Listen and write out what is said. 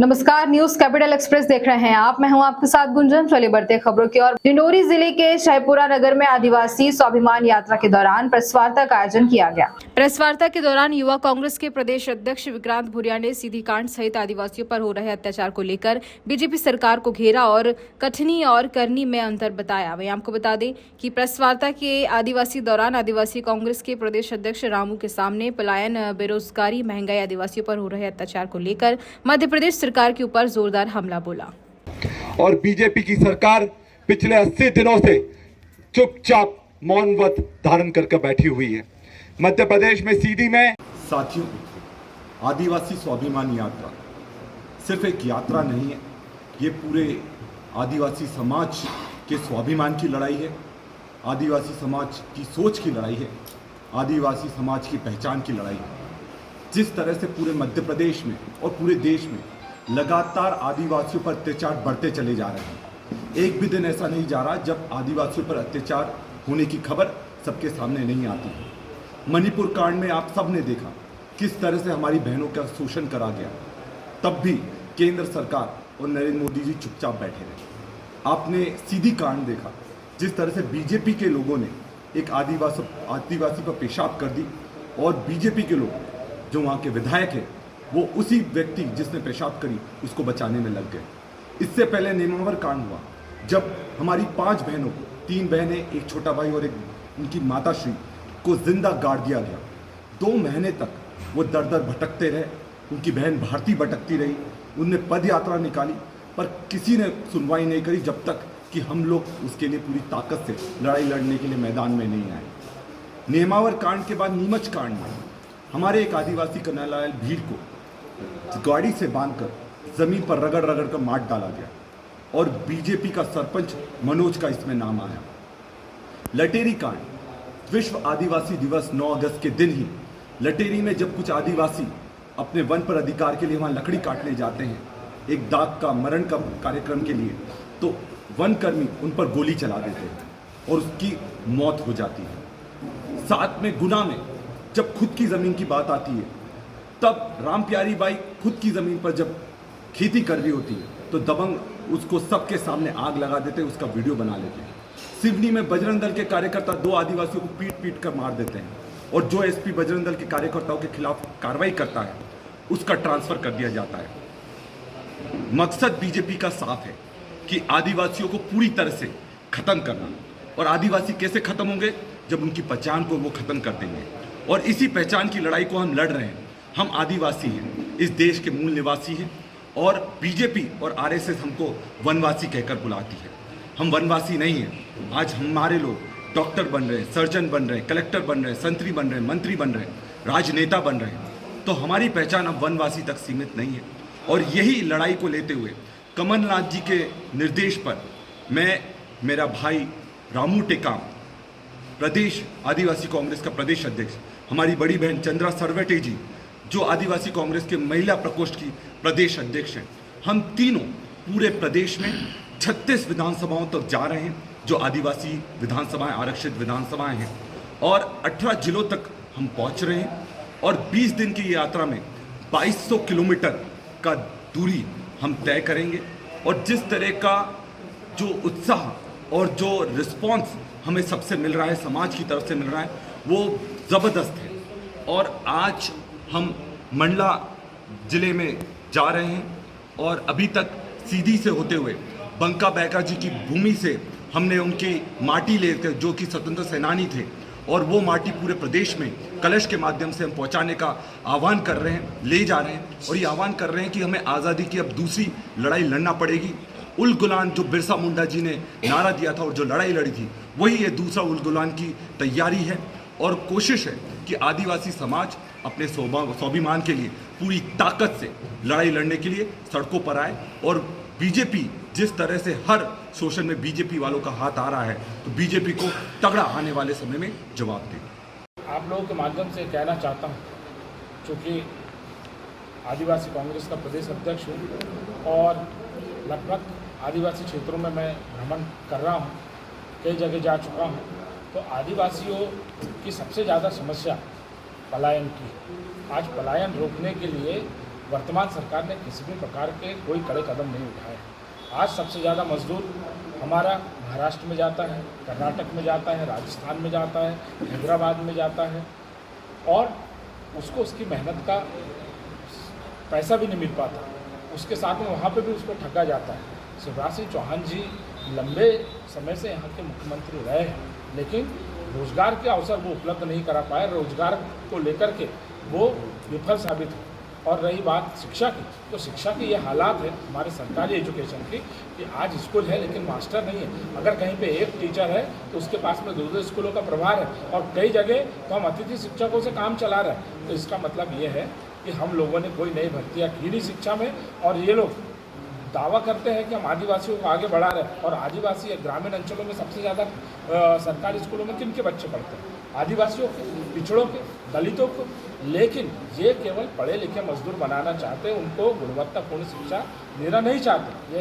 नमस्कार, news capital express देख रहे हैं आप। मैं हूं आपके साथ गुंजन। चलिए बढ़ते हैं खबरों की ओर। डिंडोरी जिले के शाहपुरा नगर में आदिवासी स्वाभिमान यात्रा के दौरान प्रेस वार्ता का आयोजन किया गया। प्रेस वार्ता के दौरान युवा कांग्रेस के प्रदेश अध्यक्ष विक्रांत भूरिया ने सीधी कांड सहित आदिवासियों पर हो रहे अत्याचार को लेकर बीजेपी सरकार को घेरा और कथनी और करनी में अंतर बताया। वहीं आपको बता दें कि प्रेस वार्ता के आदिवासी दौरान आदिवासी कांग्रेस के प्रदेश अध्यक्ष रामू के सामने पलायन, बेरोजगारी, महंगाई, आदिवासियों पर हो रहे अत्याचार को लेकर मध्य प्रदेश सरकार के ऊपर जोरदार हमला बोला। और बीजेपी की सरकार पिछले 80 दिनों से चुपचाप मौन व्रत धारण करके बैठी हुई है। मध्य प्रदेश में सीधी में साथियों, आदिवासी स्वाभिमान यात्रा सिर्फ एक यात्रा नहीं है, ये पूरे आदिवासी समाज के स्वाभिमान की लड़ाई है, आदिवासी समाज की सोच की लड़ाई है, आदिवासी समाज की पहचान की लड़ाई है। जिस तरह से पूरे मध्य प्रदेश में और पूरे देश में लगातार आदिवासियों पर अत्याचार बढ़ते चले जा रहे हैं, एक भी दिन ऐसा नहीं जा रहा जब आदिवासियों पर अत्याचार होने की खबर सबके सामने नहीं आती है। मणिपुर कांड में आप सब ने देखा किस तरह से हमारी बहनों का शोषण करा गया, तब भी केंद्र सरकार और नरेंद्र मोदी जी चुपचाप बैठे रहे। आपने सीधी कांड देखा, जिस तरह से बीजेपी के लोगों ने एक आदिवासी पर पेशाब कर दी और बीजेपी के लोग जो वहाँ के विधायक हैं वो उसी व्यक्ति जिसने पेशाब करी उसको बचाने में लग गए। इससे पहले नेमावर कांड हुआ, जब हमारी 5 बहनों को, 3 बहनें, एक छोटा भाई और एक उनकी माताश्री को जिंदा गाड़ दिया गया। 2 महीने तक वो दर दर भटकते रहे, उनकी बहन भारती भटकती रही, उनने पद यात्रा निकाली, पर किसी ने सुनवाई नहीं करी जब तक कि हम लोग उसके लिए पूरी ताकत से लड़ाई लड़ने के लिए मैदान में नहीं आए। नेमावर कांड के बाद नीमच कांड में हमारे एक आदिवासी कन्हैयालाल भीड़ को गाड़ी से बांधकर जमीन पर रगड़ रगड़ कर मार डाला गया और बीजेपी का सरपंच मनोज का इसमें नाम आया। लटेरी कांड, विश्व आदिवासी दिवस 9 अगस्त के दिन ही लटेरी में जब कुछ आदिवासी अपने वन पर अधिकार के लिए वहां लकड़ी काटने जाते हैं, एक दाग का मरण का कार्यक्रम के लिए, तो वनकर्मी उन पर गोली चला देते हैं और उसकी मौत हो जाती है। साथ में गुना में जब खुद की जमीन की बात आती है, तब राम प्यारी बाई खुद की ज़मीन पर जब खेती कर रही होती है तो दबंग उसको सबके सामने आग लगा देते हैं, उसका वीडियो बना लेते हैं। सिवनी में बजरंग दल के कार्यकर्ता 2 आदिवासियों को पीट पीट कर मार देते हैं और जो एसपी बजरंग दल के कार्यकर्ताओं के खिलाफ कार्रवाई करता है उसका ट्रांसफ़र कर दिया जाता है। मकसद बीजेपी का साफ है कि आदिवासियों को पूरी तरह से ख़त्म करना। और आदिवासी कैसे ख़त्म होंगे? जब उनकी पहचान को वो ख़त्म कर देंगे। और इसी पहचान की लड़ाई को हम लड़ रहे हैं। हम आदिवासी हैं, इस देश के मूल निवासी हैं और बीजेपी और आरएसएस हमको वनवासी कहकर बुलाती है। हम वनवासी नहीं हैं। आज हमारे लोग डॉक्टर बन रहे हैं, सर्जन बन रहे हैं, कलेक्टर बन रहे हैं, संतरी बन रहे हैं, मंत्री बन रहे हैं, राजनेता बन रहे हैं। तो हमारी पहचान अब वनवासी तक सीमित नहीं है। और यही लड़ाई को लेते हुए कमलनाथ जी के निर्देश पर मैं, मेरा भाई रामू टेकाम, प्रदेश आदिवासी कांग्रेस का प्रदेश अध्यक्ष, हमारी बड़ी बहन चंद्रा सरवटे जी जो आदिवासी कांग्रेस के महिला प्रकोष्ठ की प्रदेश अध्यक्ष हैं, हम तीनों पूरे प्रदेश में 36 विधानसभाओं तक जा रहे हैं जो आदिवासी विधानसभाएं, आरक्षित विधानसभाएं हैं, और 18 जिलों तक हम पहुंच रहे हैं। और 20 दिन की यात्रा में 2200 किलोमीटर का दूरी हम तय करेंगे। और जिस तरह का जो उत्साह और जो रिस्पॉन्स हमें सबसे मिल रहा है, समाज की तरफ से मिल रहा है, वो ज़बरदस्त है। और आज हम मंडला जिले में जा रहे हैं और अभी तक सीधी से होते हुए बंका बैका जी की भूमि से हमने उनकी माटी लेकर, जो कि स्वतंत्र सेनानी थे, और वो माटी पूरे प्रदेश में कलश के माध्यम से हम पहुंचाने का आह्वान कर रहे हैं, ले जा रहे हैं। और ये आह्वान कर रहे हैं कि हमें आज़ादी की अब दूसरी लड़ाई लड़ना पड़ेगी। उल गुलान जो बिरसा मुंडा जी ने नारा दिया था और जो लड़ाई लड़ी थी, वही ये दूसरा उल गुलान की तैयारी है। और कोशिश है कि आदिवासी समाज अपने स्वाभिमान के लिए पूरी ताकत से लड़ाई लड़ने के लिए सड़कों पर आए। और बीजेपी जिस तरह से हर शोषण में बीजेपी वालों का हाथ आ रहा है, तो बीजेपी को तगड़ा आने वाले समय में जवाब दें। आप लोगों के माध्यम से कहना चाहता हूँ, चूँकि आदिवासी कांग्रेस का प्रदेश अध्यक्ष हूँ और लगभग आदिवासी क्षेत्रों में मैं भ्रमण कर रहा हूँ, कई जगह जा चुका हूँ, तो आदिवासियों की सबसे ज़्यादा समस्या पलायन की। आज पलायन रोकने के लिए वर्तमान सरकार ने किसी भी प्रकार के कोई कड़े कदम नहीं उठाए। आज सबसे ज़्यादा मजदूर हमारा महाराष्ट्र में जाता है, कर्नाटक में जाता है, राजस्थान में जाता है, हैदराबाद में जाता है और उसको उसकी मेहनत का पैसा भी नहीं मिल पाता। उसके साथ में वहाँ पे भी उसको ठगा जाता है। शिवराज सिंह चौहान जी लंबे समय से यहाँ के मुख्यमंत्री रहे हैं, लेकिन रोजगार के अवसर वो उपलब्ध नहीं करा पाए। रोजगार को लेकर के वो विफल साबित हुए। और रही बात शिक्षा की, तो शिक्षा के ये हालात है हमारे सरकारी एजुकेशन की कि आज स्कूल है लेकिन मास्टर नहीं है। अगर कहीं पे एक टीचर है तो उसके पास में 2-2 स्कूलों का प्रभार है और कई जगह तो हम अतिथि शिक्षकों से काम चला रहे हैं। तो इसका मतलब ये है कि हम लोगों ने कोई नई भर्तियाँ की नहीं शिक्षा में, और ये लोग दावा करते हैं कि हम आदिवासियों को आगे बढ़ा रहे हैं। और आदिवासी ग्रामीण अंचलों में सबसे ज़्यादा सरकारी स्कूलों में किन के बच्चे पढ़ते हैं? आदिवासियों के, पिछड़ों के, दलितों को। लेकिन ये केवल पढ़े लिखे मजदूर बनाना चाहते हैं, उनको गुणवत्तापूर्ण शिक्षा देना नहीं चाहते। ये